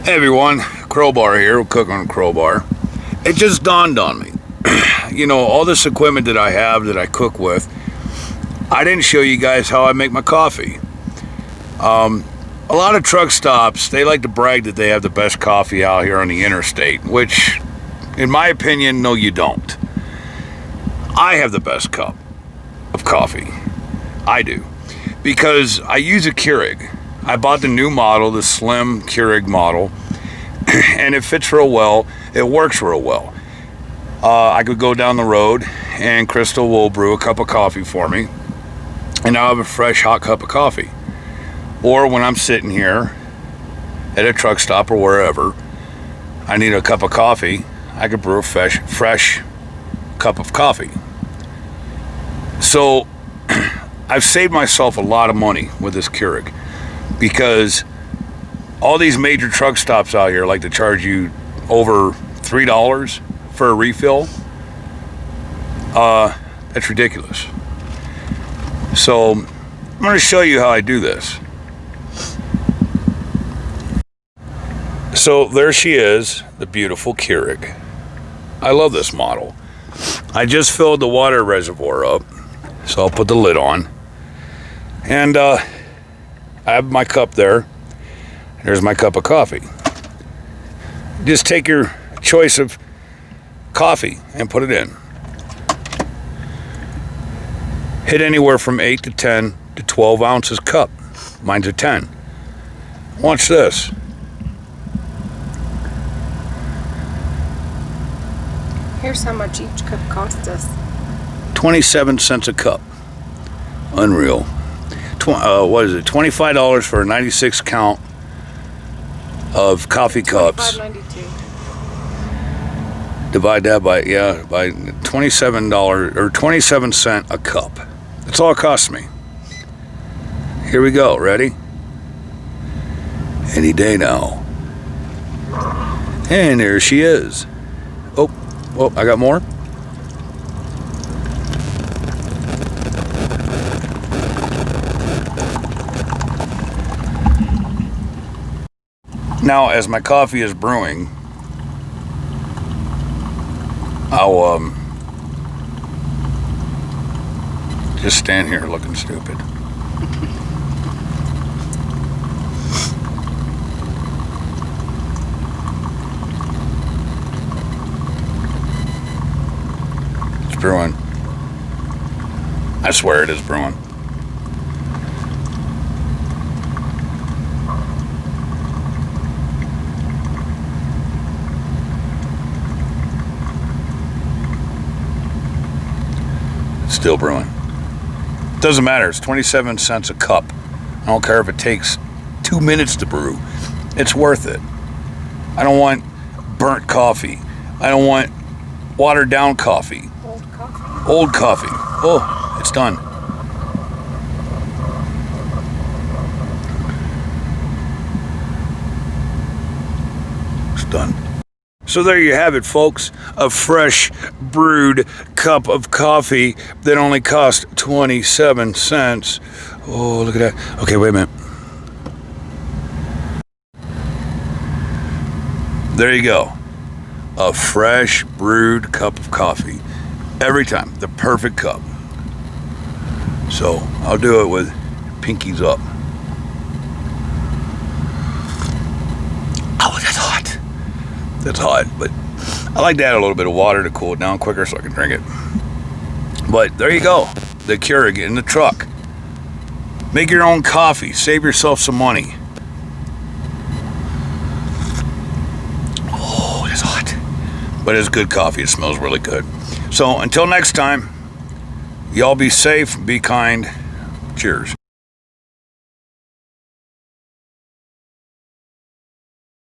Hey everyone, Crowbar here. We'll cook on Crowbar. It just dawned on me. You know, all this equipment that I have that I cook with, I didn't show you guys how I make my coffee. A lot of truck stops, they like to brag that they have the best coffee out here on the interstate, which, in my opinion, no you don't. I have the best cup of coffee. I do. Because I use a Keurig. I bought the new model, the slim Keurig model, and it fits real well. It works real well. I could go down the road and Crystal will brew a cup of coffee for me, and I'll have a fresh hot cup of coffee. Or when I'm sitting here at a truck stop or wherever, I need a cup of coffee, I could brew a fresh cup of coffee. So I've saved myself a lot of money with this Keurig, because all these major truck stops out here like to charge you over $3 for a refill. That's ridiculous. So I'm going to show you how I do this. So there she is, the beautiful Keurig. I love this model. I just filled the water reservoir up, so I'll put the lid on. And I have my cup there. There's my cup of coffee. Just take your choice of coffee and put it in. Hit anywhere from 8 to 10 to 12 ounces cup. Mine's a 10. Watch this. Here's how much each cup cost us. 27 cents a cup. Unreal. What is it? $25 for a 96 count of coffee cups. $25.92. Divide that by $27 or 27 cents a cup. That's all it costs me. Here we go. Ready? Any day now. And there she is. Oh, I got more. Now, as my coffee is brewing, I'll just stand here looking stupid. It's brewing. I swear it is brewing. Still brewing. Doesn't matter. It's 27 cents a cup. I don't care if it takes 2 minutes to brew. It's worth it. I don't want burnt coffee. I don't want watered down coffee. Old coffee. Old coffee. Oh, it's done. It's done. So there you have it, folks. A fresh brewed cup of coffee that only cost 27 cents. Oh, look at that. Okay, wait a minute. There you go. A fresh brewed cup of coffee. Every time. The perfect cup. So I'll do it with pinkies up. Oh, that's hot. That's hot, but I like to add a little bit of water to cool it down quicker so I can drink it. But there you go, the Keurig in the truck. Make your own coffee, save yourself some money. Oh, it's hot. But it's good coffee, it smells really good. So until next time, y'all be safe, be kind. Cheers.